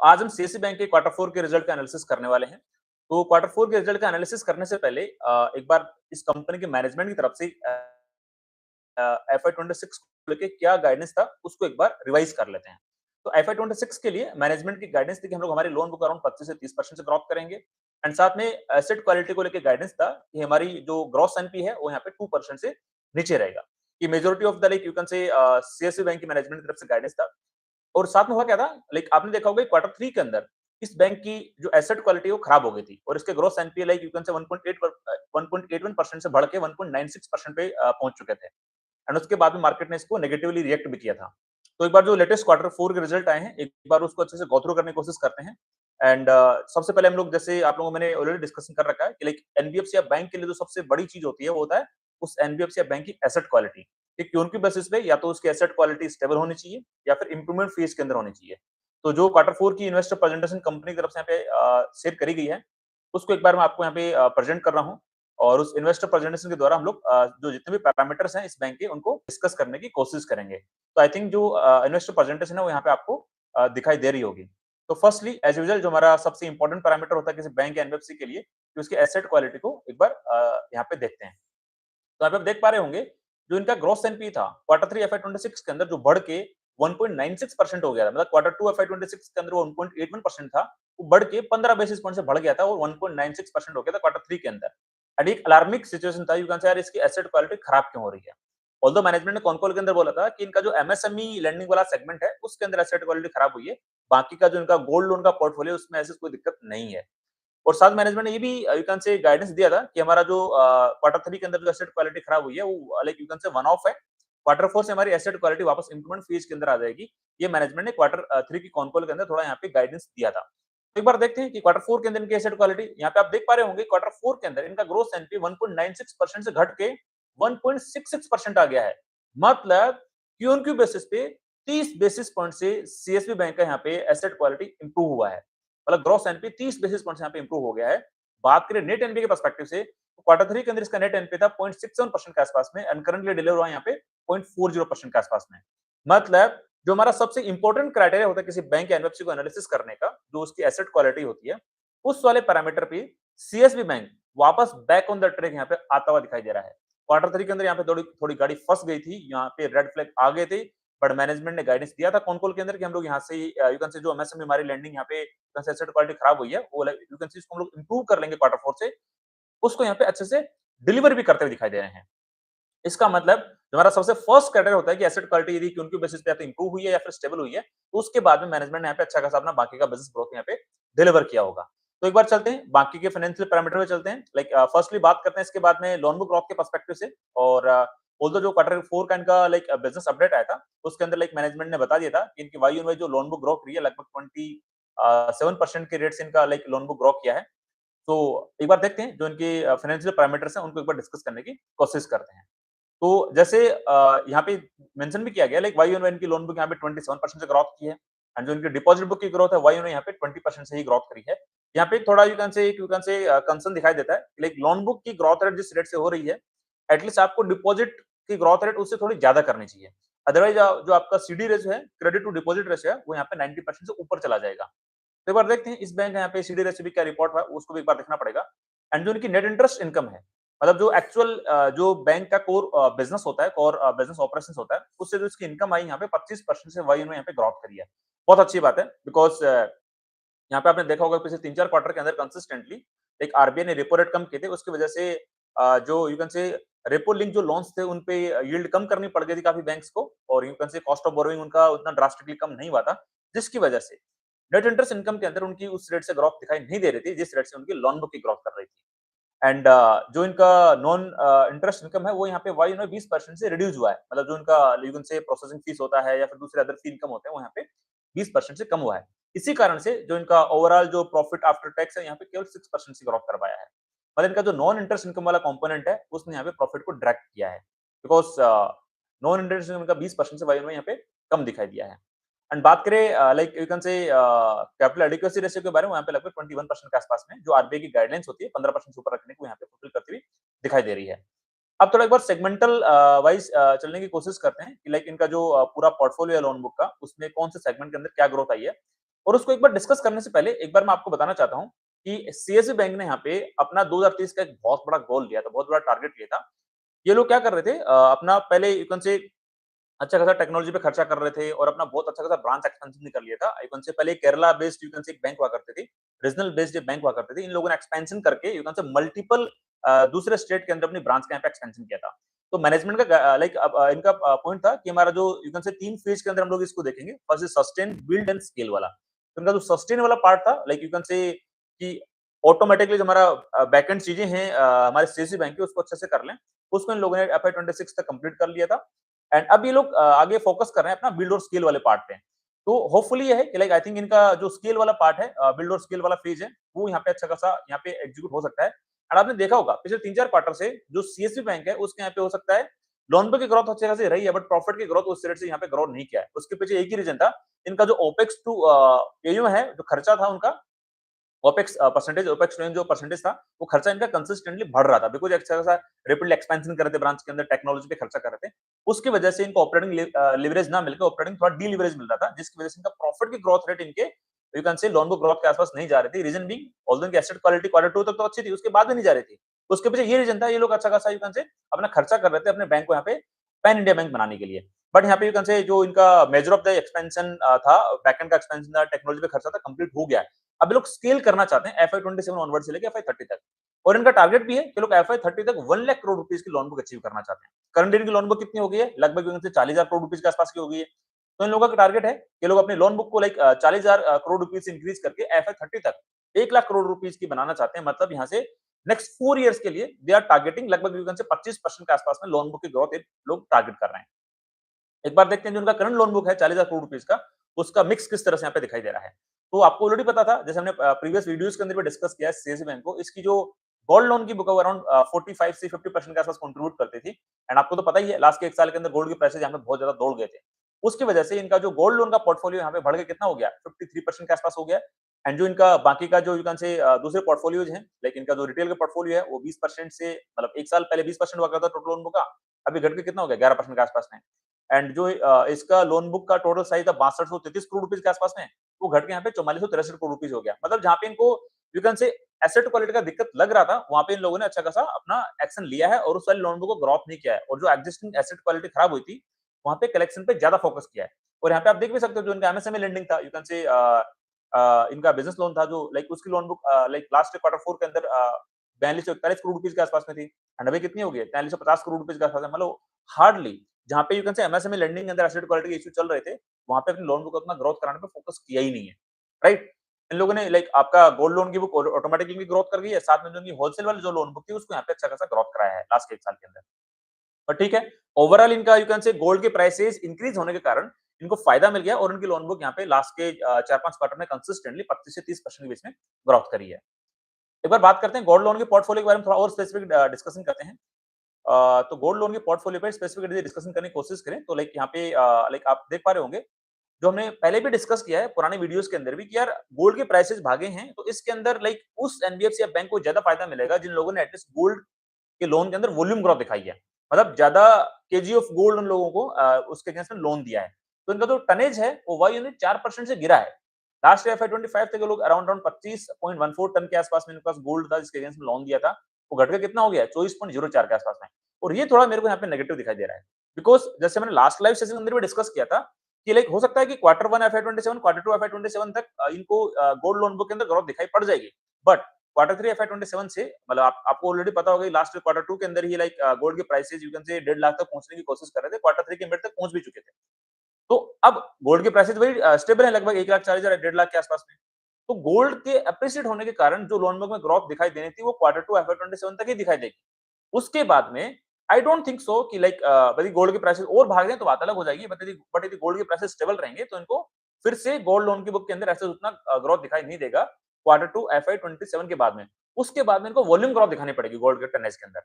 आज हम CSB bank के क्वार्टर 4 के रिजल्ट का एनालिसिस करने वाले हैं। तो क्वार्टर 4 के रिजल्ट का एनालिसिस करने से पहले एक बार इस कंपनी के मैनेजमेंट की तरफ से एफआई 26 को लेके क्या गाइडेंस था, उसको एक बार रिवाइज कर लेते हैं। तो एफआई 26 के लिए मैनेजमेंट की गाइडेंस थी कि हम लोग हमारी लोन बुक अराउंड 25 से 30% से ग्रोथ करेंगे एंड साथ में एसेट क्वालिटी को लेके गाइडेंस था कि हमारी जो ग्रॉस एनपी है वो यहाँ पे 2% से नीचे रहेगा। कि majority of the like you can से सीएसबी बैंक की मैनेजमेंट की तरफ से गाइडेंस था। और साथ में हुआ क्या था, लाइक आपने देखा होगा क्वार्टर 3 के अंदर इस बैंक की जो एसेट क्वालिटी है वो खराब हो गई थी और इसके gross NPA like you can से 1.81% से बढ़ के 1.96% पे पहुंच चुके थे एंड उसके बाद में मार्केट ने इसको नेगेटिवली रिएक्ट भी किया था। तो एक बार जो लेटेस्ट क्वार्टर 4 के रिजल्ट आए हैं, एक बार उसको अच्छे से गो थ्रू करने की कोशिश करते हैं एंड सबसे पहले हम लोग जैसे आप लोगों मैंने ऑलरेडी डिस्कशन कर रखा है कि लाइक एनबीएफसी या बैंक के लिए जो सबसे बड़ी चीज होती है वो होता है उस एनबीएफसी या बैंक की एसेट क्वालिटी कि क्यों की बेसिस पे या तो उसकी एसेट क्वालिटी स्टेबल होनी चाहिए या फिर इंप्रूवमेंट फेज के अंदर होनी चाहिए। तो जो क्वार्टर 4 की इन्वेस्टर प्रेजेंटेशन कंपनी की तरफ से यहाँ पे शेयर करी गई है, उसको एक बार मैं आपको यहाँ पे प्रेजेंट कर रहा हूँ और उस इन्वेस्टर प्रेजेंटेशन के द्वारा हम लोग जो जितने भी पैरामीटर्स हैं इस बैंक के उनको डिस्कस करने की कोशिश करेंगे। तो आई थिंक जो इन्वेस्टर प्रेजेंटेशन है वो यहाँ पे आपको दिखाई दे रही होगी। तो फर्स्टली एज यूजुअल जो हमारा सबसे इंपॉर्टेंट पैरामीटर होता है किसी बैंक या एनबीएफसी के लिए कि उसकी एसेट क्वालिटी को एक बार यहाँ पे देखते हैं। तो यहाँ पे आप देख पा रहे होंगे जो इनका ग्रॉस एनपी था क्वार्टर 3 एफआई 26 के अंदर जो बढ़ के 1.96% हो गया था, मतलब क्वार्टर 2 एफआई 26 के अंदर वो 1.81% था, वो बढ़ के 15 बेसिस पॉइंट से बढ़ गया था और 1.96% हो गया था क्वार्टर 3 के अंदर। एंड एक अलार्मिक सिचुएशन था, यू कैन से यार इसकी एसेट क्वालिटी खराब क्यों हो रही है। ऑल्दो मैनेजमेंट ने कॉन कॉल के अंदर बोला था कि इनका जो एमएसएमई लेंडिंग वाला सेगमेंट है उसके अंदर एसेट क्वालिटी खराब हुई है, बाकी का जो इनका गोल्ड लोन का पोर्टफोलियो उसमें ऐसी कोई दिक्कत नहीं है। और साथ मैनेजमेंट ने ये भी यू कैन से गाइडेंस दिया था कि हमारा जो क्वार्टर 3 के अंदर जो एसेट क्वालिटी खराब हुई है वो लाइक यू कैन से वन ऑफ है। क्वार्टर 4 से हमारी एसेट क्वालिटी वापस इंप्रूवमेंट फेज के अंदर आ जाएगी। ये मैनेजमेंट ने क्वार्टर 3 की कॉन कॉल के अंदर थोड़ा यहाँ पे गाइडेंस दिया था। तो एक बार देखते हैं कि क्वार्टर 4 के अंदर इनकी एसेट क्वालिटी यहाँ पे आप देख पा रहे होंगे क्वार्टर 4 के अंदर इनका ग्रोथ एनपी 1.96% से घट के 1.66% आ गया है। मतलब क्यू ऑन क्यू बेसिस पे 30 बेसिस पॉइंट से सीएसबी बैंक का यहाँ पे एसेट क्वालिटी इंप्रूव हुआ है। मतलब ग्रॉस एनपी 30 बेसिस पॉइंट्स यहाँ पे इंप्रूव हो गया है। बात करें नेट एनपी के पर्सपेक्टिव से तो क्वार्टर 3 के अंदर इसका नेट एनपी था 0.67% के आसपास में एंड करंटली डिलीवर हुआ यहाँ पे 0.40% के आसपास में। मतलब जो हमारा सबसे इंपॉर्टेंट क्राइटेरिया होता है किसी बैंक या एनबीएफसी को एनालिसिस करने का, जो उसकी एसेट क्वालिटी होती है, उस वाले पैरामीटर पे सीएसबी बैंक वापस बैक ऑन द ट्रैक यहाँ पे आता हुआ दिखाई दे रहा है। क्वार्टर 3 के अंदर यहाँ पे थोड़ी थोड़ी गाड़ी फंस गई थी, यहाँ पे रेड फ्लैग आ गए थे, बट मैनेजमेंट ने गाइडेंस दिया था कॉन कॉल के अंदर कि हम लोग यहाँ से यू कैन से जो एमएसएमई हमारी लैंडिंग यहाँ पे एसेट क्वालिटी खराब हुई है वो यू कैन सी इसको हम लोग इंप्रूव कर लेंगे क्वार्टर 4 से, उसको यहाँ पे अच्छे से डिलीवर भी करते हुए दिखाई दे रहे हैं। इसका मतलब जो हमारा सबसे फर्स्ट क्राइटेरिया होता है कि एसेट क्वालिटी यदि उनके बेसिस पे या तो इंप्रूव हुई है या फिर स्टेबल हुई है, तो उसके बाद में मैनेजमेंट ने यहाँ पे अच्छा खासा अपना बाकी का बिजनेस ग्रोथ यहाँ पे डिलीवर किया होगा। तो एक बार चलते हैं बाकी के फाइनेंशियल पैरामीटर में चलते हैं। लाइक फर्स्टली बात करते हैं इसके बाद में लोन बुक ग्रोथ के पर्सपेक्टिव से और ऑल्दो जो क्वार्टर 4 का इनका लाइक बिजनेस अपडेट आया था उसके अंदर लाइक मैनेजमेंट ने बता दिया था कि इनकी वाई ऑन वाई जो लोन बुक ग्रोथ रही है लगभग 27% के रेट से इनका लाइक लोन बुक ग्रो किया है। तो एक बार देखते हैं जो इनके फाइनेंशियल पैरामीटर्स हैं उनको एक बार डिस्कस करने की कोशिश करते हैं। तो जैसे यहाँ पे मेंशन भी किया गया लाइक वाई ऑन वाई इनकी लोन बुक यहाँ पे 27% से ग्रोथ की है एंड जो इनकी डिपॉजिट बुक की ग्रोथ है वाई ऑन वाई यहाँ पे 20% से ही ग्रोथ करी है। यहाँ पे थोड़ा यू कैन से कंसर्न दिखाई देता है लाइक लोन बुक की ग्रोथ रेट जिस रेट से हो रही है एटलीस्ट आपको डिपॉजिट की ग्रोथ रेट उससे थोड़ी ज्यादा करनी चाहिए। अदरवाइज जो आपका सीडी रेशियो है, क्रेडिट टू डिपॉजिट रेशियो है, वो यहाँ पे 90% से ऊपर चला जाएगा। तो एक बार देखते हैं इस बैंक का यहाँ पे सीडी रेशियो भी क्या रिपोर्ट है उसको भी एक बार देखना पड़ेगा। एंड जो इनकी नेट इंटरेस्ट इनकम है, मतलब जो एक्चुअल जो बैंक का कोर बिजनेस होता है, कोर बिजनेस ऑपरेशंस होता है, उससे जो इसकी इनकम आई यहाँ पे 25% से वाई यहाँ पे ग्रोथ करी है। बहुत अच्छी बात है बिकॉज यहाँ पे आपने देखा होगा पिछले 3-4 क्वार्टर के अंदर कंसिस्टेंटली एक आरबीआई ने रेपो रेट कम किए थे, उसकी वजह से जो यू कैन से रेपो लिंक जो लोन्स थे उन पे यील्ड कम करनी पड़ गई थी काफी बैंक्स को और यू कैन से कॉस्ट ऑफ बोरोइंग उनका उतना ड्रास्टिकली कम नहीं हुआ था, जिसकी वजह से नेट इंटरेस्ट इनकम के अंदर उनकी उस रेट से ग्रोथ दिखाई नहीं दे रही थी जिस रेट से उनकी लोन बुक की ग्रोथ कर रही थी। एंड जो इनका नॉन इंटरेस्ट इनकम है वो यहाँ पे वाई 20% से रिड्यूस हुआ है, मतलब जो इनका यू कैन से प्रोसेसिंग फीस होता है या फिर दूसरे अदर फी इनकम होते हैं वो यहाँ पे 20% से कम हुआ है। इसी कारण से जो इनका ओवरऑल जो प्रॉफिट आफ्टर टैक्स है यहाँ पे केवल 6% से ग्रोथ कर पाया है। मतलब इनका जो नॉन इंटरेस्ट इनकम वाला कंपोनेंट है उसने यहाँ पे प्रॉफिट को ड्रैग किया है बिकॉज नॉन इंटरेस्ट इनकम का 20% से वाई यहाँ पे कम दिखाई दिया है। एंड बात करें लाइक यू कैन से कैपिटल एडिक्वेसी रेशियो के बारे में, यहाँ पे लगभग 21% के आसपास में जो आरबीआई की गाइडलाइंस होती है 15% से ऊपर रखने को यहाँ पे फुलफिल करती हुई दिखाई दे रही है। अब थोड़ा एक बार सेगमेंटल वाइज चलने की कोशिश करते हैं कि लाइक इनका जो पूरा पोर्टफोलियो है लोन बुक का उसमें कौन से सेगमेंट के अंदर क्या ग्रोथ आई है। और उसको एक बार डिस्कस करने से पहले एक बार मैं आपको बताना चाहता हूँ कि सीएसबी बैंक ने यहाँ पे अपना 2030 का एक बहुत बड़ा गोल लिया था, बहुत बड़ा टारगेट लिया था। ये लोग क्या कर रहे थे अपना पहले यू कैन से अच्छा खासा टेक्नोलॉजी पे खर्चा कर रहे थे और अपना बहुत अच्छा खासा ब्रांच एक्सपेंशन भी कर लिया था। यू कैन से पहले केरला बेस्ड यू कैन से एक बैंक हुआ करते थे, रीजनल बेस्ड बैंक हुआ करते थे। इन लोगों ने एक्सपेंशन करके यू कैन से मल्टीपल दूसरे स्टेट के अंदर अपनी ब्रांच का यहाँ पे एक्सपेंशन किया था। तो मैनेजमेंट का लाइक अब इनका पॉइंट था कि हमारा जो यू कैन से 3 फेज के अंदर हम लोग इसको देखेंगे। First is sustain, build and scale वाला। तो इनका जो सस्टेन वाला पार्ट था लाइक यू कैन से कि ऑटोमेटिकली जो हमारा बैकएंड चीजें हैं हमारे सीएसबी बैंक की उसको अच्छे से कर लें। उसको इन लोगों ने एफआई 26 तक कंप्लीट कर लिया था। एंड अब ये लोग आगे फोकस कर रहे हैं अपना बिल्ड और स्केल वाले पार्ट पे। तो होपफुली ये है कि लाइक आई थिंक इनका जो स्केल वाला पार्ट है बिल्ड और स्केल वाला फेज है वो यहाँ पे अच्छा खासा यहाँ पे एग्जीक्यूट हो सकता है। एंड आपने देखा होगा पिछले 3-4 क्वार्टर से जो सीएसबी बैंक है उसके यहाँ पे हो सकता है लोन पे की ग्रोथ अच्छी खासी रही है बट प्रॉफिट की ग्रोथ उस रेट से यहाँ पे ग्रोथ नहीं किया है। उसके पीछे एक ही रीजन था, इनका जो ओपेक्स टू एयू है, जो खर्चा था उनका ओपेक्स परसेंटेज, ओपेक्स जो परसेंटेज था वो खर्चा इनका कंसिस्टेंटली बढ़ रहा था बिकॉज अच्छा खासा रैपिडली एक्सपेंशन कर रहे थे ब्रांच के अंदर, टेक्नोलॉजी पे खर्चा कर रहे थे। उसकी वजह से इनको ऑपरेटिंग लिवरेज ना मिलकर ऑपरेटिंग थोड़ा डी लिवरेज मिल रहा था, जिसकी वजह से इनका प्रॉफिट की ग्रोथ रेट इनके यू कैन से लोन बुक ग्रोथ के आसपास नहीं जा रही थी। रीजन बीइंग ऑल्दो इनकी एसेट क्वालिटी क्वार्टर 2 तक तो अच्छी थी, उसके बाद में नहीं जा रही थी। उसके पीछे ये रीजन था, ये लोग अच्छा खासा यू कैन से अपना खर्चा कर रहे थे अपने बैंक को यहाँ पे पैन इंडिया बैंक बनाने के लिए। बट यहाँ पे यू कैन से जो इनका मेजर ऑफ द एक्सपेंशन था, बैकएंड का एक्सपेंशन था, टेक्नोलॉजी पे खर्चा था, कंप्लीट हो गया है। अब ये लोग स्केल करना चाहते हैं एफआई 27 ऑनवर्ड से लेके एफआई 30 तक। और इनका टारगेट भी है कि लोग एफआई 30 तक 1 लाख करोड़ रुपीस की लोन बुक अचीव करना चाहते हैं। करंट ईयर की लोन बुक कितनी हो गई है? लगभग इनसे 40,000 करोड़ रुपीस के आसपास की हो गई है। तो इन लोगों का टारगेट है कि लोग अपनी लोन बुक को लाइक 40,000 करोड़ रुपीस से इंक्रीज करके एफआई 30 तक 1 लाख करोड़ रुपीस की बनाना चाहते हैं। मतलब यहाँ से नेक्स्ट 4 इयर्स के लिए दे आर टारगेटिंग लगभग यू कैन से 25% के आसपास में लोन बुक की ग्रोथ लोग टारगेट कर रहे हैं। एक बार देखते हैं जो उनका करंट लोन बुक है 40,000 करोड़ रुपीस का, उसका मिक्स किस तरह से यहाँ पे दिखाई दे रहा है। तो आपको ऑलरेडी पता था, जैसे हमने प्रीवियस वीडियोस के अंदर भी डिस्कस किया है सीएसबी बैंक को, इसकी जो गोल्ड लोन की बुक है वो अराउंड 45 से 50% के आसपास कंट्रीब्यूट करती थी। एंड आपको तो पता ही है लास्ट के 1 साल के अंदर गोल्ड के प्राइसेस यहाँ पे बहुत ज्यादा दौड़ गए थे। उसकी वजह से इनका जो गोल्ड लोन का पोर्टफोलियो यहाँ पे बढ़ के कितना हो गया, 53% के आसपास हो गया। एंड जो इनका बाकी का जो यू कैन से दूसरे पोर्टफोलियोज हैं, लाइक इनका जो रिटेल का पोर्टफोलियो है वो 20% से मतलब 1 साल पहले 20% हुआ करता था टोटल लोन बुक का, अभी घट के कितना हो गया 11% के आसपास में। एंड जो इसका लोन बुक का टोटल साइज था 6233 करोड़ रुपीस के आसपास में, वो घट के यहाँ पे 4463 करोड़ रुपीस हो गया। मतलब जहाँ पे इनको यू कैन से एसेट क्वालिटी का दिक्कत लग रहा था, वहां पे इन लोगों ने अच्छा खासा अपना एक्शन लिया है और उस वाले लोन बुक को ग्रोथ नहीं किया है। और जो एग्जिस्टिंग एसेट क्वालिटी खराब हुई थी, वहां पे कलेक्शन पे ज्यादा फोकस किया है। और यहाँ पे आप देख भी सकते हो जो इनका एमएसएमई लेंडिंग था, यू कैन से इनका बिजनेस लोन था जो लाइक उसकी loan book like last quarter 4 के अंदर 4241 करोड़ रुपीस के आसपास में थी। एंड अभी कितनी हो गई है? 4350 करोड़ रुपीस के आसपास में। मतलब हार्डली जहाँ पे यू कैन से एमएसएमई लेंडिंग के अंदर एसेट क्वालिटी के इश्यू चल रहे थे, वहां पे अपनी लोन बुक अपना ग्रोथ कराने पे फोकस किया ही नहीं है, राइट? इन लोगों ने लाइक आपका गोल्ड लोन की बुक ऑटोमेटिकली ग्रोथ कर गई है, साथ में जो उनकी होलसेल वाली जो लोन बुक थी उसको यहाँ पे अच्छा खासा ग्रोथ कराया है लास्ट के 1 साल के अंदर। पर ठीक है, ओवरऑल इनका यू कैन से गोल्ड के प्राइसेस इंक्रीज होने के कारण इनको फायदा मिल गया और उनकी लोन बुक यहाँ पे लास्ट के 4-5 क्वार्टर में कंसिस्टेंटली 25 से 30% के बीच में ग्रोथ करी है। एक बार बात करते हैं गोल्ड लोन के पोर्टफोलियो के बारे में, थोड़ा और स्पेसिफिक डिस्कशन करते हैं। तो गोल्ड लोन के पोर्टफोलियो पे स्पेसिफिक यदि डिस्कशन करने की कोशिश करें तो लाइक यहाँ पे लाइक आप देख पा रहे होंगे, जो हमने पहले भी डिस्कस किया है पुराने वीडियोस के अंदर भी कि यार गोल्ड के प्राइसेस भागे हैं, तो इसके अंदर लाइक उस एनबीएफसी या बैंक को ज्यादा फायदा मिलेगा जिन लोगों ने एटलीस्ट गोल्ड के लोन के अंदर वॉल्यूम ग्रोथ दिखाई है। मतलब ज्यादा केजी ऑफ गोल्ड उन लोगों को उसके अगेंस्ट में लोन दिया है। तो इनका जो टनेज है वो वाई यूनिट 4% से गिरा है। लास्ट ईयर FY 25 तक लोग अराउंड 25.14 टन के आसपास में इनके पास गोल्ड था जिसके अगेंस्ट में लोन दिया था, वो घट के कितना हो गया 24.04 के आसपास में। और ये थोड़ा मेरे को यहाँ पे नेगेटिव दिखाई दे रहा है बिकॉज जैसे मैंने लास्ट लाइव सेशन के अंदर भी डिस्कस किया था कि लाइक हो सकता है कि क्वार्टर 1 FY 27, क्वार्टर 2 FY 27 तक इनको गोल्ड लोन बुक के अंदर ग्रोथ दिखाई पड़ जाएगी। बट क्वार्टर 3 FY 27 से मतलब आपको ऑलरेडी पता होगा लास्ट क्वार्टर 2 के अंदर ही लाइक गोल्ड के प्राइसेस यू कैन से 1.5 लाख तक पहुंचने की कोशिश कर रहे थे, क्वार्टर 3 के मिड तक पहुंच भी चुके थे। तो अब गोल्ड के प्राइसेस वही स्टेबल है लगभग 1,40,000 1.5 लाख के आसपास में। तो गोल्ड के अप्रिशिएट होने के कारण जो लोन बुक में ग्रोथ दिखाई देनी थी वो क्वार्टर 2 FY 27 तक ही दिखाई देगी। उसके बाद में आई डोंट थिंक सो कि लाइक यदि गोल्ड के प्राइसेस और भाग जाएं तो बात अलग हो जाएगी, बट यदि गोल्ड के प्राइसेस स्टेबल रहेंगे तो इनको फिर से गोल्ड लोन की बुक के अंदर ऐसे उतना ग्रोथ दिखाई नहीं देगा क्वार्टर 2 FY 27 के बाद में। उसके बाद में इनको वॉल्यूम ग्रोथ दिखानी पड़ेगी गोल्ड के टनेज के अंदर।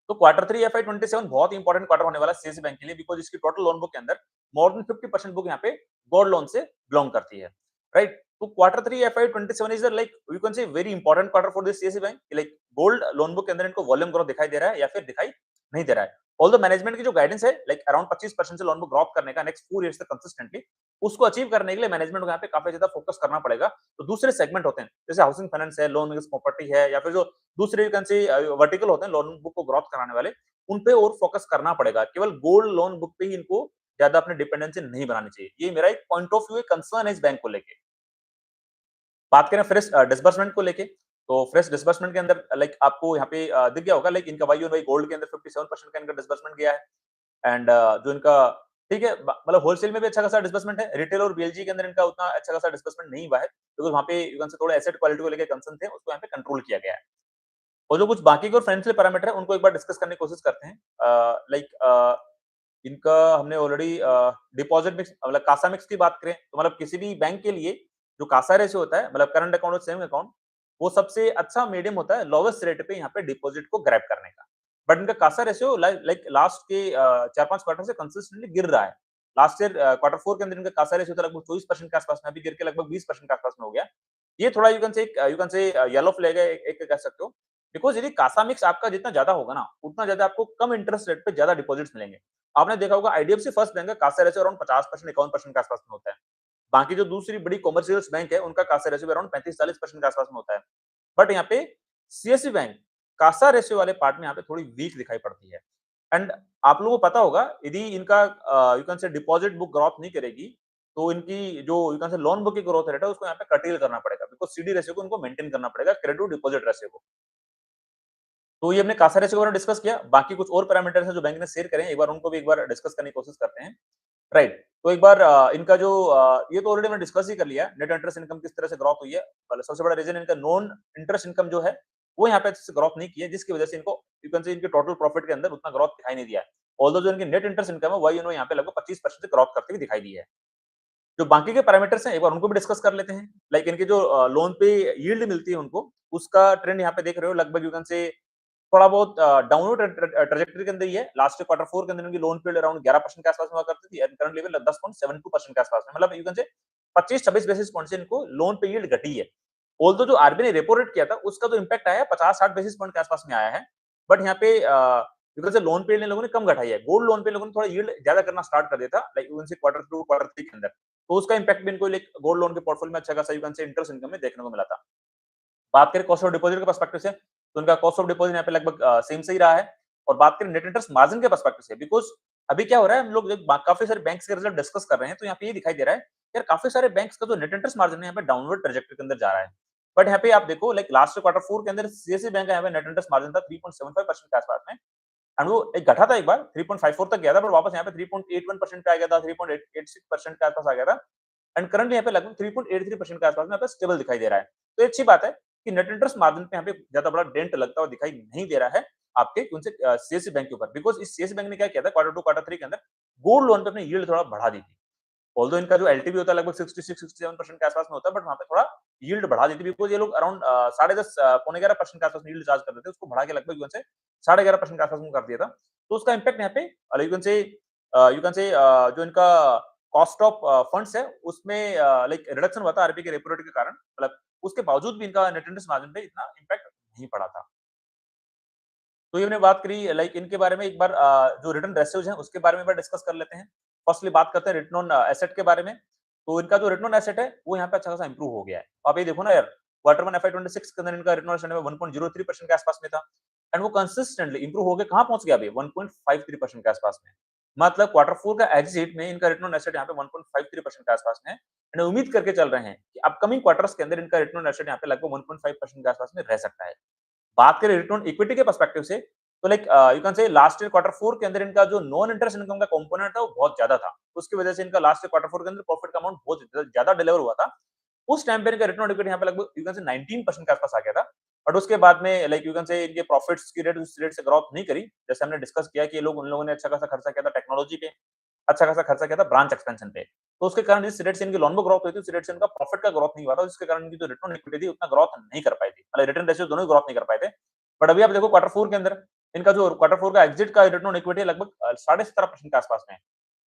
तो क्वार्टर 3 FY 27 बहुत इंपॉर्टेंट क्वार्टर होने वाला है सीएसबी बैंक के लिए बिकॉज इसकी टोटल लोन बुक के अंदर मोर देन 50% बुक यहाँ पे गोल्ड लोन से बिलोंग करती है, राइट? तो quarter 3 FY 27 is like you can से very important quarter for this CSB bank. Like gold loan book के अंदर इनको वॉल्यूम ग्रोथ दिखाई दे रहा है या फिर दिखाई नहीं दे रहा है। ऑल्दो मैनेजमेंट की जो गाइडेंस है लाइक अराउंड 25% से लोन बुक ग्रो अप करने का नेक्स्ट 4 ईयर्स तक कंसिस्टेंटली, उसको अचीव करने के लिए मैनेजमेंट को यहाँ पे काफ़ी ज़्यादा फोकस करना पड़ेगा। तो दूसरे सेगमेंट होते हैं, जैसे हाउसिंग फाइनेंस है, लोन अगेंस्ट प्रॉपर्टी है या फिर जो दूसरे यू कैन से वर्टिकल होते हैं लोन बुक को ग्रोथ कराने वाले, उन पे और फोकस करना पड़ेगा। केवल गोल्ड लोन बुक पे ही इनको ज़्यादा अपनी डिपेंडेंसी नहीं बनानी चाहिए। ये मेरा एक पॉइंट ऑफ व्यू है, कंसर्न है इस बैंक को लेके। बात करें फ्रेश डिसबर्समेंट को लेके, तो फ्रेश डिसबर्समेंट के अंदर लाइक आपको यहाँ पे दिख गया होगा लाइक इनका वाई ऑन वाई गोल्ड के अंदर 57% का इनका डिसबर्समेंट गया है। एंड जो इनका ठीक है मतलब होलसेल में भी अच्छा खासा डिसबर्समेंट है, रिटेल और बीएलजी के अंदर इनका उतना अच्छा खासा डिसबर्समेंट नहीं हुआ है, बिकॉज़ वहाँ पे यू कैन से थोड़ा एसेट क्वालिटी को लेके कंसर्न थे, उसको यहाँ पे कंट्रोल किया गया है। और जो कुछ बाकी के और फाइनेंशियल पैरामीटर है, उनको एक बार डिस्कस करने की कोशिश करते हैं। इनका हमने ऑलरेडी डिपॉजिट मिक्स मतलब कासा मिक्स की बात करें, तो मतलब किसी भी बैंक के लिए जो कासा रेशियो होता है, मतलब करंट अकाउंट और सेविंग अकाउंट, वो सबसे अच्छा मीडियम होता है लोवेस्ट रेट पे यहाँ पे डिपॉजिट को ग्रैब करने का। बट इनका कासा रेशियो लाइक लास्ट के 4-5 क्वार्टर से कंसिस्टेंटली गिर रहा है। लास्ट ईयर क्वार्टर 4 के अंदर इनका कासा रेशियो था लगभग 24% के आसपास में, अभी गिर के लगभग 20% के आसपास में हो गया। ये थोड़ा यू कैन से येलो फ्लैग है, एक कह सकते हो। बिकॉज़ यदि कासा मिक्स आपका जितना ज़्यादा होगा ना, उतना ज़्यादा आपको कम इंटरेस्ट रेट पे ज़्यादा डिपॉजिट्स मिलेंगे। आपने देखा होगा आईडीएफसी फर्स्ट बैंक का कासा रेशियो अराउंड 50% 51% के आसपास में होता है। बाकी जो दूसरी बड़ी कमर्शियल्स बैंक है, उनका कासा रेशियो अराउंड 35-40% के आसपास में होता है। बट यहाँ पे सीएसबी बैंक कासा रेशियो वाले पार्ट में यहाँ पे थोड़ी वीक दिखाई पड़ती है। एंड आप लोगों को पता होगा यदि इनका यू कैन से डिपॉजिट बुक ग्रोथ नहीं करेगी, तो इनकी जो यू कैन से लोन बुक की ग्रोथ रेट है उसको यहाँ पे कर्टेल करना पड़ेगा, बिकॉज़ सीडी रेशियो को इनको मेंटेन करना पड़ेगा क्रेडिट टू डिपॉजिट रेशियो को। तो ये हमने कासा रेशियो के बारे में डिस्कस किया। बाकी कुछ और पैरामीटर्स हैं जो बैंक ने शेयर करे हैं, एक बार उनको भी एक बार डिस्कस करने की कोशिश करते हैं। राइट, तो एक बार इनका जो ये तो ऑलरेडी मैंने डिस्कस ही कर लिया, नेट इंटरेस्ट इनकम किस तरह से ग्रोथ हुई है। मतलब सबसे बड़ा रीजन इनका नॉन इंटरेस्ट इनकम जो है, वो यहाँ पे अच्छे से ग्रोथ नहीं की है, जिसकी वजह से इनको यू कैन से इनके टोटल प्रॉफिट के अंदर उतना ग्रोथ दिखाई नहीं दिया है। ऑल्दो जो इनकी नेट इंटरेस्ट इनकम है, वही इन्होंने यहाँ पे लगभग 25% से ग्रोथ करते हुए दिखाई दी है। जो बाकी के पैरामीटर्स हैं, एक बार उनको भी डिस्कस कर लेते हैं। लाइक इनके जो लोन पे यील्ड मिलती है उनको, उसका ट्रेंड यहाँ पे देख रहे हो लगभग यू कैन से थोड़ा बहुत डाउनवर्ड ट्रैजेक्टरी के अंदर ही है। लास्ट क्वार्टर 4 के अंदर इनकी लोन यील्ड अराउंड 11% के आसपास हुआ करती थी एंड करंट लेवल 10.72% के आसपास में। मतलब यू कैन से 25-26 बेसिस पॉइंट से इनको लोन पे यील्ड घटी है। ऑल्दो जो आरबीआई ने रेपो रेट किया था, उसका जो इम्पैक्ट आया है 50-60 बेसिस पॉइंट के आसपास में आया है। बट यहाँ पे यू कैन से लोन पे इन लोगों ने कम घटाई है। गोल्ड लोन पे इन लोगों ने थोड़ा यील्ड ज्यादा करना स्टार्ट कर दिया था, लाइक यू कैन से क्वार्टर 2 क्वार्टर 3 के अंदर। तो उसका इम्पैक्ट भी इनको लाइक गोल्ड लोन के पोर्टफोलियो में अच्छा खासा यू कैन से इंटरेस्ट इनकम में देखने को मिला था। बात करें कॉस्ट ऑफ डिपॉजिट के पर्सपेक्टिव से, तो उनका कॉस्ट ऑफ डिपॉजिट यहाँ पे लगभग सेम सही रहा है। और बात करें नेट इंटरेस्ट मार्जिन के पर्सपेक्टिव से, बिकॉज़ अभी क्या हो रहा है, हम लोग जब काफी सारे बैंक्स के रिजल्ट डिस्कस कर रहे हैं, तो यहाँ पे ये दिखाई दे रहा है, यार काफी सारे बैंक्स का जो नेट इंटरेस्ट मार्जिन है यहाँ पे डाउनवर्ड ट्रैजेक्टरी के अंदर जा रहा है। बट यहाँ पे आप देखो लाइक लास्ट क्वार्टर 4 के अंदर सीएसबी बैंक का यहाँ पे नेट इंटरेस्ट मार्जिन था 3.75% के आसपास में। एंड वो एक घटा था एक बार 3.54 तक गया था, बट वापस यहाँ पे 3.81% पे आ गया था, 3.86% के आसपास आ गया था। एंड करंटली यहाँ पे लगभग 3.83% के आसपास में यहाँ पे स्टेबल दिखाई दे रहा है। तो ये अच्छी बात है कि नेट इंटरेस्ट मार्जिन पे यहाँ पे ज्यादा बड़ा डेंट लगता हुआ दिखाई नहीं दे रहा है आपके उनसे सीएससी बैंक के ऊपर, बिकॉज इस सीएससी बैंक ने क्या किया था क्वार्टर 2 क्वार्टर 3 के अंदर गोल्ड लोन पे अपनी यील्ड थोड़ा बढ़ा दी थी। ऑल्दो इनका जो एलटीवी होता है लगभग 66-67% के आसपास में होता है, बट वहाँ पे थोड़ा यील्ड बढ़ा दी थी, बिकॉज ये लोग अराउंड 10.5 पौने 11% के आसपास में यील्ड चार्ज करते थे, उसको बढ़ा के लगभग यू कैन से 11.5% के आसपास में कर दिया था। तो उसका इम्पैक्ट यहाँ पे यू कैन से जो इनका कॉस्ट ऑफ फंड्स है उसमें लाइक रिडक्शन हुआ था आरबीआई के रेपो रेट के कारण, मतलब उसके बावजूद भी इनका नेट इंटरेस्ट मार्जिन पे इतना इम्पैक्ट नहीं पड़ा था। तो ये हमने बात करी लाइक इनके बारे में, एक बार जो रिटर्न रेशियोज हैं उसके बारे में एक बार डिस्कस कर लेते हैं। फर्स्टली बात करते हैं रिटर्न ऑन एसेट के बारे में। तो इनका जो रिटर्न ऑन एसेट है वो यहाँ पे अच्छा खासा इंप्रूव हो गया है। आप ये देखो ना यार, क्वार्टर 1 FY26 के अंदर इनका रिटर्न ऑन एसेट में 1.03% के आसपास में था एंड वो कंसिस्टेंटली इंप्रूव होकर कहाँ पहुंच गया अभी 1.53% के आसपास में। मतलब क्वार्टर 4 का एग्जिट में इनका रिटर्न ऑन एसेट यहाँ पे 1.53% के आसपास में है एंड उम्मीद करके चल रहे हैं कि अपकमिंग क्वार्टर्स के अंदर इनका रिटर्न ऑन एसेट यहाँ पे लगभग 1.5% के आसपास में रह सकता है। बात करें रिटर्न इक्विटी के पर्सपेक्टिव से, तो लाइक यू कैन से लास्ट ईयर क्वार्टर 4 के अंदर इनका जो नॉन इंटरेस्ट इनकम का कंपोनेंट था वो बहुत ज्यादा था। उसकी वजह से इनका लास्ट ईयर क्वार्टर 4 के अंदर प्रॉफिट का अमाउंट बहुत ज्यादा डिलीवर हुआ था। उस टाइम पे इनका रिटर्न ऑन इक्विटी यहाँ पे लगभग यू कैन से 19% के आसपास आ गया था। बट उसके बाद में लाइक यू कैन से इनके प्रॉफिट्स की रेट उस रेट से ग्रोथ नहीं करी, जैसे हमने डिस्कस किया कि ये लोग उन लोगों ने अच्छा खासा खर्चा किया था टेक्नोलॉजी पे, अच्छा खासा खर्चा किया था ब्रांच एक्सपेंशन पे। तो उसके कारण जिस रेट से इनकी लोन में ग्रोथ हुई थी, उस रेट से इनका प्रॉफिट का ग्रोथ नहीं हुआ था, जिसके कारण इनकी जो रिटर्न इक्विटी थी उतना ग्रोथ नहीं कर पाई थी, मतलब रिटर्न रेशियो दोनों ही ग्रोथ नहीं कर पाए थे। बट अभी आप देखो क्वार्टर 4 के अंदर इनका जो क्वार्टर 4 का एग्जिट का रिटर्न ऑन इक्विटी लगभग 17.5% के आसपास में है।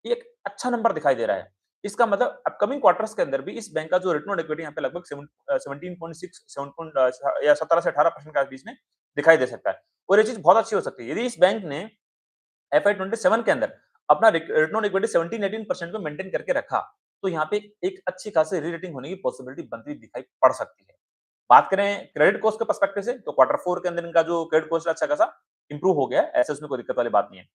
ये एक अच्छा नंबर दिखाई दे रहा है। इसका मतलब अपकमिंग क्वार्टर्स के अंदर भी इस बैंक का जो रिटर्न ऑन इक्विटी यहाँ पे लगभग 17.6 7 या 17 से 18% के बीच में दिखाई दे सकता है। और ये चीज बहुत अच्छी हो सकती है यदि इस बैंक ने FY27 के अंदर अपना रिटर्न ऑन इक्विटी 17-18% पे मेंटेन करके रखा, तो यहाँ पे एक अच्छी खासी री-रेटिंग होने की पॉसिबिलिटी बनती हुई दिखाई पड़ सकती है। बात करें क्रेडिट कॉस्ट के पर्सपेक्टिव से, तो क्वार्टर 4 के अंदर इनका जो क्रेडिट कॉस्ट है अच्छा खासा इंप्रूव हो गया है, ऐसे उसमें कोई दिक्कत वाली बात नहीं है।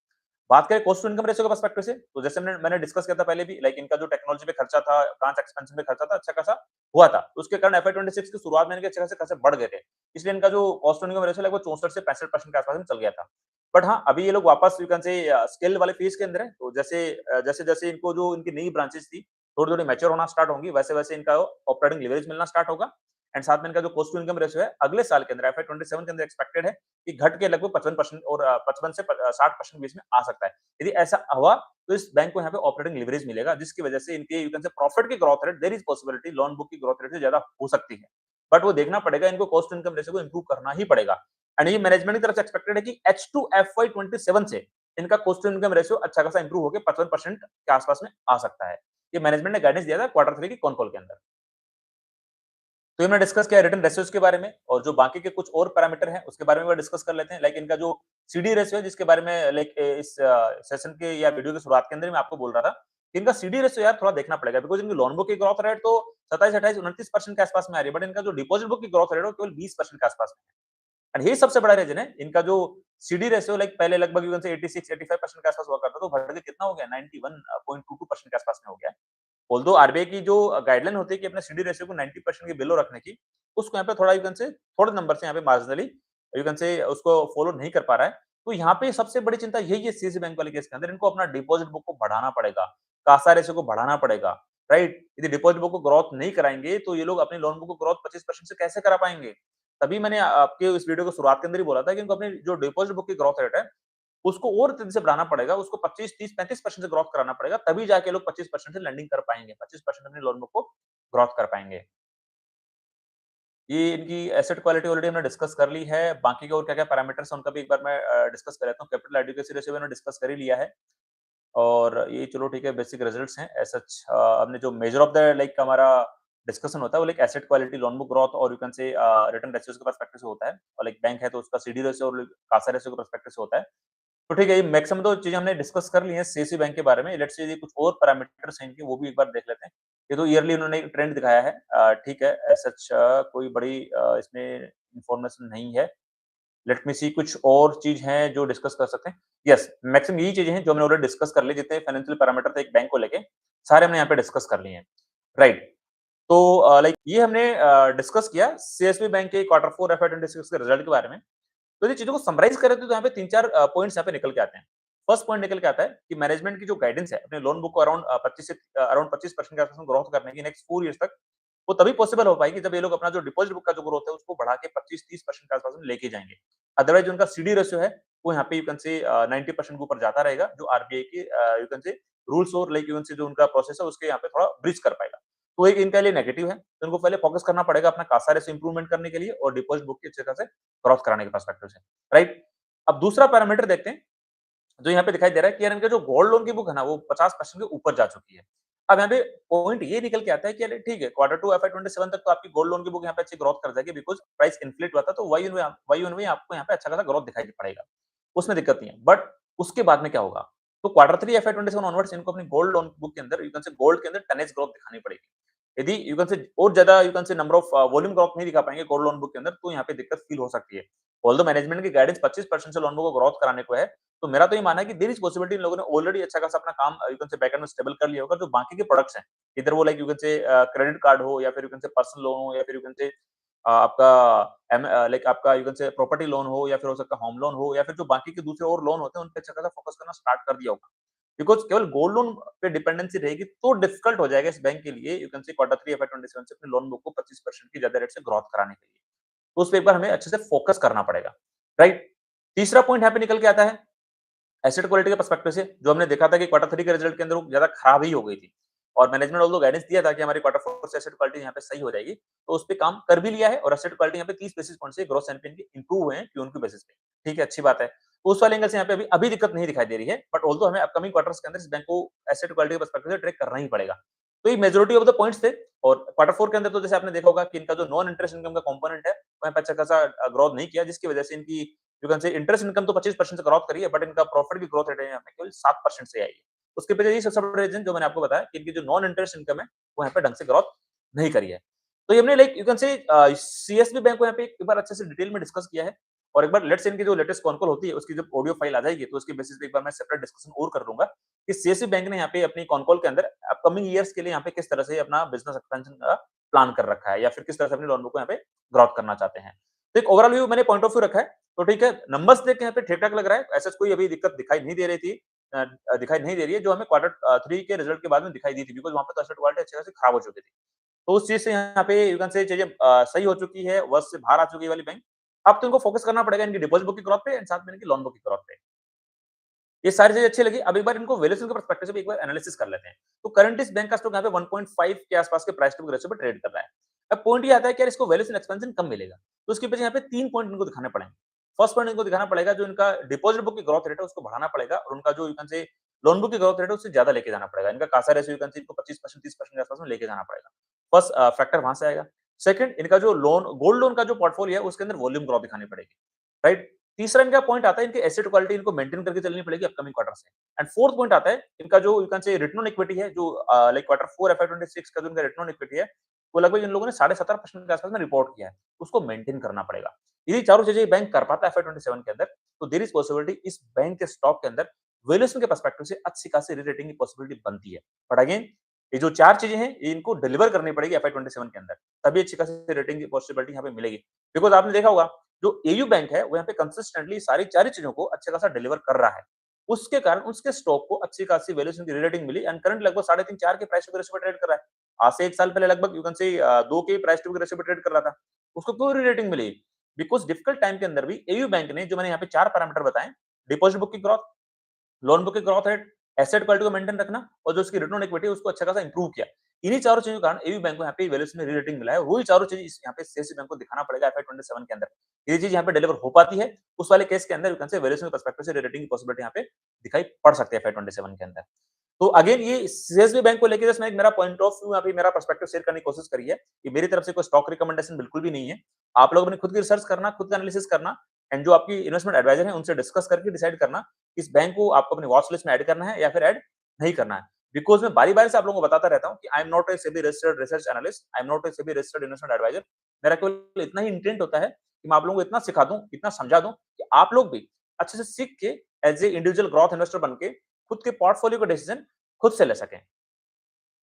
बात करें कॉस्ट टू इनकम रेशियो के पर्सपेक्टिव से, तो जैसे मैंने डिस्कस किया था पहले भी, लाइक इनका जो टेक्नोलॉजी पे खर्चा था, ब्रांच एक्सपेंशन पे खर्चा था, अच्छा खासा हुआ था। तो उसके कारण FY26 की शुरुआत में इनके अच्छे खासे खर्चे बढ़ गए थे। इसलिए इनका जो कॉस्ट टू इनकम रेशियो लगभग 64 से 65% के आसपास में चल गया था। बट हाँ, अभी ये लोग वापस यू कैन से स्केल वाले फेज के अंदर है। तो जैसे-जैसे इनको जो इनकी नई ब्रांचेस थी, थोड़ी-थोड़ी मैच्योर होना स्टार्ट होंगी, वैसे-वैसे इनका ऑपरेटिंग लेवरेज मिलना स्टार्ट होगा। एंड साथ में इनका जो कॉस्ट टू इनकम रेशियो है, अगले साल के अंदर FY27 के अंदर एक्सपेक्टेड है कि घट के लगभग 55% और 55 से 60% के बीच में आ सकता है। यदि ऐसा हुआ, तो इस बैंक को यहाँ पे ऑपरेटिंग लेवरेज मिलेगा, जिसकी वजह से इनके यू कैन से प्रॉफिट की growth rate, there is possibility loan book की ग्रोथ रेट से ज्यादा हो सकती है। बट वो देखना पड़ेगा, इनको कॉस्ट टू इनकम रेशियो को इंप्रूव करना ही पड़ेगा। एंड ये मैनेजमेंट की तरफ से एक्सपेक्टेड है कि H2 FY27 से इनका कॉस्ट टू इनकम रेशियो अच्छा खासा इंप्रूव होकर 55% के आसपास में आ सकता है। ये मैनेजमेंट ने गाइडेंस दिया था क्वार्टर 3 की कॉन कॉल के अंदर। तो ये हमने डिस्कस किया रिटर्न रेशियोज के बारे में, और जो बाकी के कुछ और पैरामीटर हैं उसके बारे में भी डिस्कस कर लेते हैं। लाइक इनका जो सीडी रेशियो है, जिसके बारे में लाइक इस सेशन के या वीडियो की शुरुआत के अंदर ही मैं आपको बोल रहा था कि इनका सीडी रेशियो यार थोड़ा देखना पड़ेगा, बिकॉज़ इनकी लोन बुक की ग्रोथ रेट तो 27, 28, 29% के आसपास में आ रही है, बट इनका जो डिपॉजिट बुक की ग्रोथ रेट है वो केवल 20% के आसपास में है। एंड यही सबसे बड़ा रीजन है, इनका जो सीडी रेशियो लाइक पहले लगभग यू कैन से 86, 85% के आसपास हुआ करता था, तो बढ़ के कितना हो गया, 91.22% के आसपास में हो गया है। ऑल्दो आरबीआई की जो गाइडलाइन होती है कि अपने सीडी रेशियो को 90% के बिलो रखने की, उसको यहाँ पे थोड़ा यू कैन से थोड़े नंबर से यहाँ पे मार्जिनली यू कैन से उसको फॉलो नहीं कर पा रहा है। तो यहाँ पे सबसे बड़ी चिंता यही है सीएसबी बैंक वाले केस के अंदर, इनको अपना डिपॉजिट बुक को बढ़ाना पड़ेगा, कासा रेशियो को बढ़ाना पड़ेगा, राइट? यदि डिपॉजिट बुक को ग्रोथ नहीं कराएंगे, तो ये लोग अपनी लोन बुक को ग्रोथ 25% से कैसे करा पाएंगे? तभी मैंने आपके इस वीडियो को शुरुआत के अंदर ही बोला था कि इनको अपनी जो डिपॉजिट बुक की ग्रोथ रेट है, उसको और तेजी से बढ़ाना पड़ेगा, उसको 25, 30, 35% से ग्रोथ कराना पड़ेगा, तभी जाके लोग 25% से लेंडिंग कर पाएँगे, 25% अपनी लोन बुक को ग्रोथ कर पाएँगे। ये इनकी एसेट क्वालिटी ऑलरेडी हमने डिस्कस कर ली है, बाकी के और क्या-क्या पैरामीटर्स हैं उनका भी एक बार मैं डिस्कस कर लेता हूँ। कैपिटल एडिक्वेसी रेशियो मैंने डिस्कस कर ही लिया है, और ये चलो ठीक है, बेसिक रिजल्ट्स हैं एज़ सच। हमने जो मेजर ऑफ द लाइक हमारा डिस्कशन होता है वो like asset quality, loan book growth और you can say return ratios के पर्सपेक्टिव से होता है, और लाइक बैंक है तो उसका सीडी रेशियो और कासा रेशियो के पर्सपेक्टिव से होता है। तो ठीक है, ये मैक्सिमम तो चीज़ें हमने डिस्कस कर ली हैं सीएसबी बैंक के बारे में। लेट्स से ये कुछ और पैरामीटर्स हैं इनके, वो भी एक बार देख लेते हैं। ये तो ईयरली उन्होंने एक ट्रेंड दिखाया है, ठीक है, एज़ सच कोई बड़ी इसमें इन्फॉर्मेशन नहीं है। लेट मी सी कुछ और चीज़ हैं जो डिस्कस कर सकते हैं। यस, मैक्सिमम यही चीज़ें हैं जो हमने ऑलरेडी डिस्कस कर ली, जितने फाइनेंशियल पैरामीटर थे एक बैंक को लेके, सारे हमने यहाँ पे डिस्कस कर लिए हैं। राइट। तो लाइक ये हमने डिस्कस किया सीएसबी बैंक के क्वार्टर 4 FY26 के रिजल्ट के बारे में। तो ये चीज़ों को समराइज़ करें तो यहाँ पे 3-4 पॉइंट्स यहाँ पे निकल के आते हैं। फर्स्ट पॉइंट निकल के आता है कि मैनेजमेंट की जो गाइडेंस है अपने लोन बुक को अराउंड 25 से अराउंड 25% के आसपास में ग्रोथ करने की नेक्स्ट 4 ईयर्स तक, वो तभी पॉसिबल हो पाएगी जब ये लोग अपना जो डिपॉजिट बुक का जो ग्रोथ है उसको बढ़ा के 25-30% के आसपास में लेके जाएँगे। अदरवाइज़ जो उनका सीडी रेशियो है वो यहाँ पे यू कैन से 90% के ऊपर जाता रहेगा, जो आरबीआई के यू कैन से रूल्स और लाइक यू कैन से जो उनका प्रोसेस है उसके यहाँ पे थोड़ा ब्रीच कर पाएगा। तो एक इनके लिए नेगेटिव है, तो इनको पहले फोकस करना पड़ेगा अपना कासा रेशियो इंप्रूवमेंट करने के लिए और डिपॉजिट बुक की अच्छे खासे ग्रोथ कराने के पर्सपेक्टिव से, राइट? अब दूसरा पैरामीटर देखते हैं, जो यहाँ पे दिखाई दे रहा है कि यार इनका जो गोल्ड लोन की बुक है ना, वो 50% के ऊपर जा चुकी है। अब यहाँ पे पॉइंट ये निकल के आता है कि अरे ठीक है, क्वार्टर 2 FY27 तक तो आपकी गोल्ड लोन की बुक यहाँ पे अच्छी ग्रोथ कर जाएगी, बिकॉज़ प्राइस इन्फ्लेट हुआ था, तो वाई ऑन वाई आपको यहाँ पे अच्छा खासा ग्रोथ दिखाई पड़ेगा। उसमें दिक्कत नहीं है। बट उसके बाद में क्या होगा? तो क्वार्टर 3 FY27 ऑनवर्ड्स इनको अपनी गोल्ड लोन बुक के अंदर यू कैन से गोल्ड के अंदर टनेज ग्रोथ दिखानी पड़ेगी। यदि यू कैन से और ज़्यादा यू कैन से नंबर ऑफ वॉल्यूम ग्रोथ नहीं दिखा पाएँगे गोल्ड लोन बुक के अंदर, तो यहाँ पे दिक्कत फील हो सकती है। ऑल्दो मैनेजमेंट की गाइडेंस 25% से लोन बुक को ग्रोथ कराने को है, तो मेरा तो ये मानना है कि देयर इज़ पॉसिबिलिटी इन लोगों ने ऑलरेडी अच्छा खासा अपना काम यू कैन से बैकएंड में स्टेबल कर लिया होगा। जो बाकी के प्रोडक्ट्स हैं, इधर वो लाइक यू कैन से क्रेडिट कार्ड हो या फिर यू कैन से पर्सनल लोन हो या फिर यू कैन से आपका लाइक आपका यू कैन से प्रॉपर्टी लोन हो या फिर हो सकता है होम लोन हो या फिर जो बाकी के दूसरे और लोन होते हैं, उन पे अच्छा खासा फोकस करना स्टार्ट कर दिया होगा। बिकॉज़ केवल गोल्ड लोन पे डिपेंडेंसी रहेगी तो डिफिकल्ट हो जाएगा इस बैंक के लिए यू कैन से क्वार्टर 3 FY27 से अपने लोन बुक को 25% की ज़्यादा रेट से ग्रोथ कराने के लिए। तो उस पे एक बार हमें अच्छे से फोकस करना पड़ेगा, राइट? तीसरा पॉइंट यहाँ पे निकल के आता है एसेट क्वालिटी के पर्सपेक्टिव से, जो हमने देखा था कि क्वार्टर 3 के रिजल्ट के अंदर वो ज़्यादा खराब ही हो गई थी, और मैनेजमेंट ऑल्दो गाइडेंस दिया था कि हमारी क्वार्टर 4 से एसेट क्वालिटी यहाँ पे सही हो जाएगी, तो उस पे काम कर भी लिया है और एसेट क्वालिटी यहाँ पे 30 बेसिस पॉइंट से ग्रॉस एनपीए इनके इंप्रूव हुए हैं Q-on-Q बेसिस पे। ठीक है, अच्छी बात है। तो उस वाले एंगल से यहाँ पे अभी अभी दिक्कत नहीं दिखाई दे रही है, बट ऑल्दो हमें अपकमिंग क्वार्टर्स के अंदर इस बैंक को एसेट क्वालिटी के पर्सपेक्टिव से ट्रैक करना ही पड़ेगा। तो ये मेजॉरिटी ऑफ द पॉइंट्स थे, और क्वार्टर 4 के अंदर तो जैसे आपने देखा होगा कि इनका जो नॉन इंटरेस्ट इनकम का कंपोनेंट है, वहाँ पे अच्छा खासा ग्रोथ नहीं किया, जिसकी वजह से इनकी यू कैन से इंटरेस्ट इनकम तो 25% से ग्रोथ करी है, बट इनका प्रॉफिट की ग्रोथ रेट है यहाँ पे केवल 7% से आई है। उसके पीछे यही सबसे बड़ा रीज़न जो मैंने आपको बताया कि इनकी जो नॉन इंटरेस्ट इनकम है, वो यहाँ पे ढंग से ग्रोथ नहीं करी है। तो ये हमने लाइक यू कैन से सीएसबी बैंक को यहाँ पे एक बार अच्छे से डिटेल में डिस्कस किया है और एक बार लेट्स से इनकी जो लेटेस्ट कॉन कॉल होती है, उसकी जब ऑडियो फाइल आ जाएगी, तो उसके बेसिस पे एक बार मैं सेपरेट डिस्कशन और कर लूँगा कि सीएसबी बैंक ने यहाँ पे अपनी कॉन कॉल के अंदर अपकमिंग ईयर्स के लिए यहाँ पे किस तरह से अपना बिज़नेस एक्सपेंशन का प्लान कर रखा है या फिर किस तरह से अपनी लोन बुक को यहाँ पे ग्रोथ करना चाहते हैं। तो एक ओवरऑल व्यू मैंने पॉइंट ऑफ व्यू रखा है, तो ठीक है, नंबर्स देख के यहाँ पे ठीक-ठाक लग रहा है, ऐसा कोई अभी दिक्कत दिखाई नहीं दे रही थी दिखाई नहीं दे रही है, जो हमें क्वार्टर 3 के रिजल्ट के बाद में दिखाई दी थी बिकॉज़ वहाँ पे तो एसेट क्वालिटी अच्छी खासी खराब हो चुकी थी। तो उस चीज़ से यहाँ पे यू कैन से चीज़ें सही हो चुकी है, वश से बाहर आ चुकी है ये वाली बैंक। अब तो इनको फोकस करना पड़ेगा इनकी डिपॉज़िट बुक की ग्रोथ पे एंड साथ में इनकी लोन बुक की ग्रोथ पे। ये सारी चीज़ें अच्छी लगी, अब एक बार इनको वैल्यूएशन के पर्सपेक्टिव से भी एक बार एनालिसिस कर लेते हैं। तो करंट इस बैंक का स्टॉक यहाँ पे 1.5 के आसपास के प्राइस टू बुक रेशियो पे ट्रेड कर रहा है। अब पॉइंट ये आता है कि यार इसको वैल्यूएशन एक्सपेंशन कब मिलेगा? तो उसके पीछे यहाँ पे 3 पॉइंट इनको दिखाने पड़ेंगे। फर्स्ट पॉइंट इनको दिखाना पड़ेगा जो इनका डिपॉज़िट बुक की ग्रोथ रेट है उसको बढ़ाना पड़ेगा और उनका जो यू कैन से लोन बुक की ग्रोथ रेट है उससे ज़्यादा लेके जाना पड़ेगा। इनका कासा रेशियो यू कैन से इनको 25% 30% के आसपास में लेके जाना पड़ेगा। फर्स्ट फैक्टर वहाँ से आएगा। सेकंड इनका जो लोन गोल्ड लोन का जो पोर्टफोलियो है उसके अंदर वॉल्यूम ग्रोथ दिखानी पड़ेगी, राइट? तीसरा इनका पॉइंट आता है इनकी एसेट क्वालिटी इनको मेंटेन करके चलनी पड़ेगी अपकमिंग क्वार्टर से। एंड फोर्थ पॉइंट आता है इनका जो you can say return on equity है जो लाइक क्वार्टर 4 एफआई 26 का जो इनका रिटर्न ऑन इक्विटी है, वो लगभग इन लोगों ने 17.5% के आसपास में रिपोर्ट किया है। उसको मेंटेन करना पड़ेगा। यदि चारों चीजें बैंक कर पाता है एफआई 27 के अंदर, तो देयर इज पॉसिबिलिटी इस बैंक के स्टॉक के अंदर वैल्यूएशन के पर्सपेक्टिव से अच्छी खासी री-रेटिंग की पॉसिबिलिटी बनती है। बट अगेन ये जो 4 चीजें हैं, ये इनको डिलीवर करनी पड़ेगी एफआई 27 के अंदर, तभी अच्छी खासी रेटिंग की पॉसिबिलिटी यहाँ पे मिलेगी। बिकॉज़ आपने देखा होगा जो एयू बैंक है, वो यहाँ पे कंसिस्टेंटली सारी 4 ही चीज़ों को अच्छा खासा डिलीवर कर रहा है। उसके कारण उसके स्टॉक को अच्छी खासी वैल्यूएशन की रेटिंग मिली एंड करंट लगभग 3.5 4 के प्राइस टू रेशियो पे ट्रेड कर रहा है। आज से 1 साल पहले लगभग यू कैन से 2 के प्राइस टू रेशियो पे ट्रेड कर रहा था। उसको क्यों रेटिंग मिली? बिकॉज़ डिफिकल्ट टाइम के अंदर भी एयू बैंक ने जो मैंने यहाँ पे 4 पैरामीटर बताए, डिपॉजिट बुक की ग्रोथ, लोन बुक की ग्रोथ रेट, एसेट क्वालिटी को मेंटेन रखना और जो उसकी रिटर्न ऑन इक्विटी है उसको अच्छा खासा इंप्रूव किया। इन्हीं चारों चीज़ों के कारण एयू बैंक को यहाँ पे वैल्यूएशन में री-रेटिंग मिला है। वही चारों चीज़ें इस यहाँ पे सीएसबी बैंक को दिखाना पड़ेगा एफआई 27 के अंदर। ये चीज़ यहाँ पे डिलीवर हो पाती है, उस वाले केस के अंदर यू कैन से वैल्यूएशन के पर्सपेक्टिव से री-रेटिंग की पॉसिबिलिटी यहाँ पे दिखाई पड़ सकती है एफआई 27 के अंदर। तो अगेन ये सीएसबी बैंक को लेके जस्ट मैं एक मेरा पॉइंट ऑफ व्यू यहाँ पे मेरा पर्सपेक्टिव शेयर करने की कोशिश करी है। ये मेरी तरफ से कोई स्टॉक रिकमेंडेशन बिल्कुल भी नहीं है। आप लोग अपनी खुद की रिसर्च करना, खुद का एनालिसिस करना एंड जो आपकी इन्वेस्टमेंट एडवाइजर है उनसे डिस्कस करके डिसाइड करना कि इस बैंक को आपको अपनी वॉच लिस्ट में ऐड करना है या फिर ऐड नहीं करना है। बिकॉज़ मैं बारी-बारी से आप लोगों को बताता रहता हूँ कि I am not a SEBI registered research analyst, I am not a SEBI registered investment advisor. मेरा केवल इतना ही इंटेंट होता है कि मैं आप लोगों को इतना सिखा दूँ, इतना समझा दूँ कि आप लोग भी अच्छे से सीख के as a individual growth investor बन के खुद के पोर्टफोलियो का डिसीजन खुद से ले सकें।